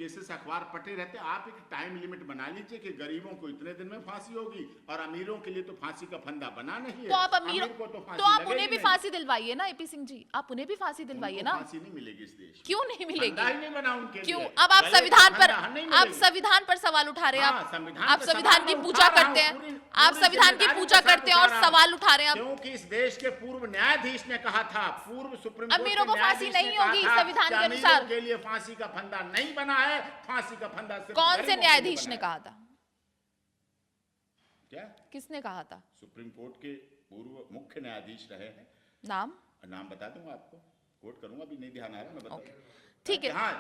Cases अखबार पटे रहते। आप एक टाइम लिमिट बना लीजिए कि गरीबों को इतने दिन में फांसी होगी और अमीरों के लिए तो फांसी का फंदा बना नहीं है। तो आप अमीरों को तो आप उन्हें भी फांसी दिलवाइए ना एपी सिंह जी, आप उन्हें भी फांसी दिलवाइए ना। फांसी नहीं मिलेगी इस देश में। क्यों नहीं मिलेगी? नहीं बना उनके क्यों? लिए। अब आप संविधान पर सवाल उठा रहे हैं। आप संविधान की पूजा करते हैं, आप संविधान की पूजा करते हैं और सवाल उठा रहे हैं। क्योंकि इस देश के पूर्व न्यायाधीश ने कहा था, पूर्व सुप्रीम कोर्ट अमीरों को फांसी नहीं होगी संविधान के अनुसार। के लिए फांसी का फंदा नहीं बना है, फांसी का फंदा सिर्फ कौन से न्यायाधीश ने कहा था? क्या? किसने कहा था? सुप्रीम कोर्ट के पूर्व मुख्य न्यायाधीश रहे हैं। नाम बता दूंगा आपको, कोर्ट करूंगा, अभी नहीं ध्यान आ रहा, मैं बताऊंगा। ठीक है। हाँ,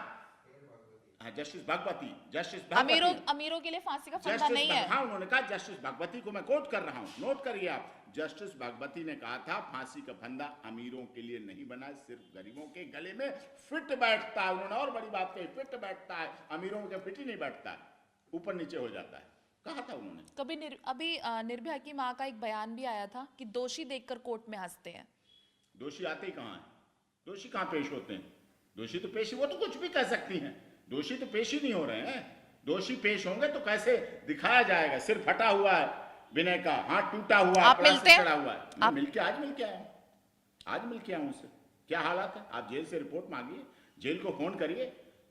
जस्टिस भगवती। अमीरों के लिए फांसी का फंदा नहीं है। हाँ, उन्होंने कहा, जस्टिस भगवती को मैं कोट कर रहा हूँ, नोट करिए आप। जस्टिस भगवती ने कहा था फांसी का फंदा अमीरों के लिए नहीं बना, सिर्फ गरीबों के गले में फिट बैठता है। उन्होंने और बड़ी बात कही, फिट बैठता है, अमीरों के फिट ही नहीं बैठता है, ऊपर नीचे हो जाता है, कहा था उन्होंने। कभी अभी निर्भया की मां का एक बयान भी आया था कि दोषी देखकर कोर्ट में हंसते हैं। दोषी आते ही कहाँ है? दोषी कहाँ पेश होते हैं? दोषी तो पेश, वो तो कुछ भी कह सकती हैं, दोषी तो पेश ही नहीं हो रहे हैं। दोषी पेश होंगे तो कैसे दिखाया जाएगा? सिर फटा हुआ है विनय का, हाथ टूटा हुआ, आप मिलते हैं? चढ़ा हुआ है। मैं मिलके आज मिल के आया हूं उससे। क्या हालात है? आप जेल से रिपोर्ट मांगिए, जेल को फोन करिए,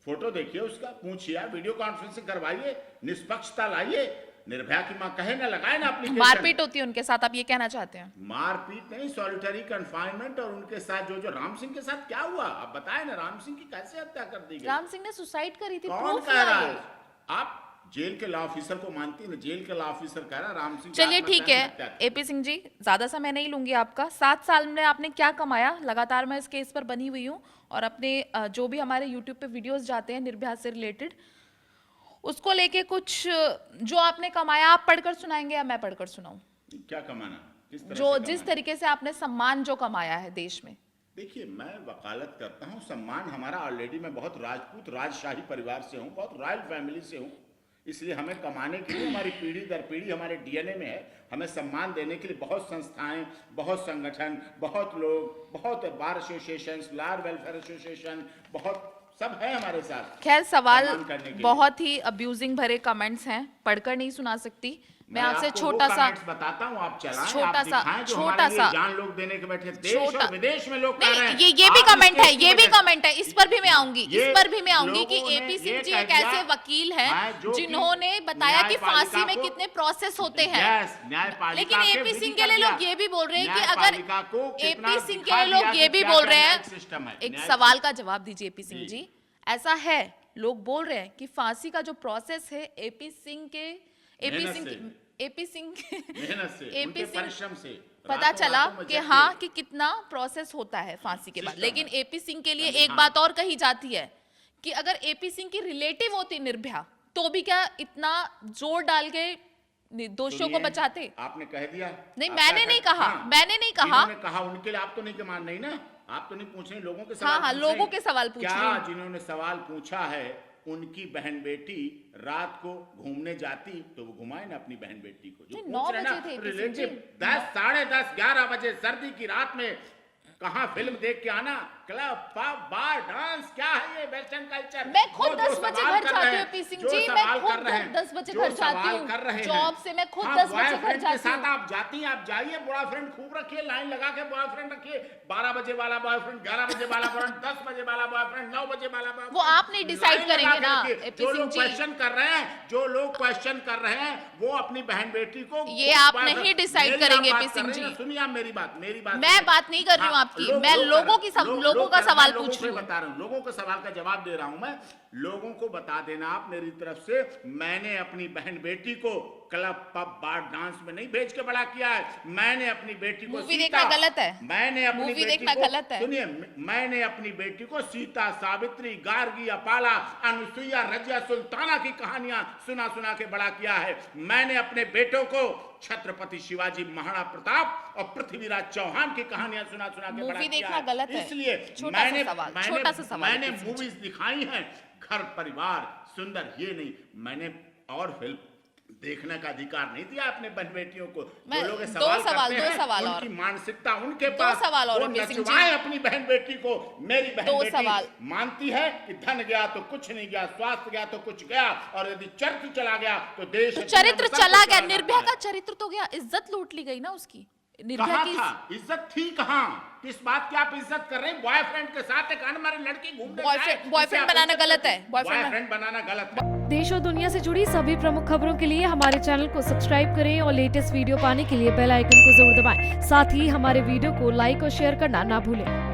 फोटो देखिए उसका, पूछिए, वीडियो कॉन्फ्रेंसिंग करवाइए, निष्पक्षता लाइए। निर्भया की मां कहे ना, लगाए ना एप्लीकेशन। मारपीट होती है उनके साथ, आप ये कहना चाहते हैं? मारपीट नहीं, सॉलिटरी कन्फाइनमेंट। और उनके साथ जो राम सिंह के साथ क्या हुआ, आप बताएं ना, राम सिंह की कैसे हत्या कर दी गई? राम सिंह ने सुसाइड करी थी, कौन कह रहा है? आप जेल के लॉ ऑफिसर को मानती है? जेल के लॉ ऑफिसर कह रहा है राम सिंह। चलिए ठीक है एपी सिंह जी, ज्यादा समय नहीं लूंगी आपका। 7 साल में आपने क्या कमाया? लगातार मैं इस केस पर बनी हुई हूँ और अपने जो भी हमारे यूट्यूब पे वीडियोस जाते हैं निर्भया से रिलेटेड, उसको लेके कुछ जो आपने कमाया आप पढ़कर सुनाएंगे या मैं पढ़कर सुनाऊं? क्या कमाना? जिस तरीके से आपने सम्मान जो कमाया है देश में। देखिए, मैं वकालत करता हूं, सम्मान हमारा ऑलरेडी, मैं बहुत राजपूत राजशाही परिवार से हूं, बहुत रॉयल फैमिली से हूं, इसलिए हमें कमाने के लिए हमारी पीढ़ी दर पीढ़ी हमारे डीएनए में है। हमें सम्मान देने के लिए बहुत संस्थाएं, बहुत संगठन, बहुत लोग, बहुत bar association, lawyer welfare association, बहुत सब है हमारे साथ। खैर, सवाल बहुत ही अब्यूजिंग भरे कमेंट्स हैं, पढ़कर नहीं सुना सकती। मैं आपसे छोटा सा बताता हूँ, आप चलाएं, छोटा सा जान लोग देने के बैठे, देश और विदेश में लोग कह रहे हैं। ये भी कमेंट है, ये भी कमेंट है, इस पर भी मैं आऊंगी कि एपी सिंह जी एक ऐसे वकील हैं जिन्होंने बताया कि फांसी में कितने प्रोसेस होते हैं। लेकिन एपी सिंह के लिए लोग ये भी बोल रहे हैं कि अगर एपी सिंह के लिए लोग ये भी बोल रहे हैं, एक सवाल का जवाब दीजिए एपी सिंह जी। ऐसा है, लोग बोल रहे हैं कि फांसी का जो प्रोसेस है एपी सिंह परिश्रम से पता चला कि हाँ कि कितना प्रोसेस होता है फांसी के बाद। लेकिन एपी सिंह के लिए एक बात और कही जाती है कि अगर एपी सिंह की रिलेटिव होती निर्भया तो भी क्या इतना जोर डाल के दोषियों को बचाते? आपने कह दिया। नहीं, मैंने नहीं कहा, मैंने नहीं कहा। उनके लिए आप तो नहीं मान नहीं ना, आप तो नहीं पूछ रहे, लोगों के सवाल। हाँ, लोगों के सवाल पूछ रहे हैं। जिन्होंने सवाल पूछा है उनकी बहन बेटी रात को घूमने जाती तो वो घुमाए ना अपनी बहन बेटी को। जो 9 बजे थे रिलेटिव 10, 10:30, 11 बजे सर्दी की रात में कहाँ फिल्म देख के आना, क्लब, पब, बार, डांस, क्या है ये वेस्टर्न कल्चर? मैं खुद 10 बजे घर जाती हूँ पी सिंह जी, मैं खुद 10 बजे घर जाती हूँ जॉब से, मैं खुद 10 बजे घर जाती हूँ। साथ आप जाती हैं, आप जाइए, बॉयफ्रेंड खूब रखिए, लाइन लगा के बॉयफ्रेंड रखिए, 12 बजे वाला बॉयफ्रेंड, 11 बजे वाला बॉयफ्रेंड, 10 बजे वाला बॉयफ्रेंड, 9 बजे वाला बॉयफ्रेंड। वो आप नहीं डिसाइड करेंगे ना जो लोग क्वेश्चन कर रहे हैं, वो अपनी बहन बेटी को, ये आप नहीं डिसाइड करेंगे पी सिंह जी। सुनिए आप मेरी बात। मैं बात नहीं कर रही हूँ आपकी, मैं लोगों का सवाल पूछ रही हूँ, बता रहा हूँ, लोगों के सवाल का जवाब दे रहा हूँ मैं। लोगों को बता देना आप मेरी तरफ से, मैंने अपनी बहन बेटी को क्लब, पब, बार, डांस में नहीं भेज के बड़ा किया है। मैंने अपनी बेटी को मूवी देखना गलत है, मैंने अपनी मूवी देखना गलत है। सुनिए, मैंने अपनी बेटी को सीता, सावित्री, गार्गी, अपाला, अनुसुईया, रजिया, सुल्ताना की कहानियां सुना सुना के बड़ा किया है। मैंने अपने बेटों को छत्रपति शिवाजी, महाराणा प्रताप और पृथ्वीराज चौहान की कहानियां सुना सुना के बड़ा किया है। इसलिए मैंने मूवीज दिखाई हैं, घर परिवार सुंदर, ये नहीं। मैंने और फिल्म देखने का अधिकार नहीं दिया अपने बहन बेटियों को। मैं जो लोग ये दो सवाल सवाल करते हैं, और उनकी मानसिकता उनके दो पास, सवाल और वो एपी सिंह जी। नचवाएं अपनी बहन बेटी को। मेरी बहन दो बेटी सवाल। मानती है कि धन गया तो कुछ नहीं गया, स्वास्थ्य गया तो कुछ गया, और यदि चरित्र चला गया तो देश, तो चरित्र चला गया, निर्भया का चरित्र तो गया, इज्जत लूट ली गई ना उसकी। निर्भया कहाँ की था? इज्जत थी कहाँ? किस बात की आप इज्जत कर रहे हैं? बॉयफ्रेंड के साथ एक अनमैरिड लड़की घूमने जाए, बॉयफ्रेंड बनाना गलत है। बॉयफ्रेंड बनाना गलत है। देश और दुनिया से जुड़ी सभी प्रमुख खबरों के लिए हमारे चैनल को सब्सक्राइब करें और लेटेस्ट वीडियो पाने के लिए बेल आइकन को जरूर दबाएं। साथ ही हमारे वीडियो को लाइक और शेयर करना ना भूलें।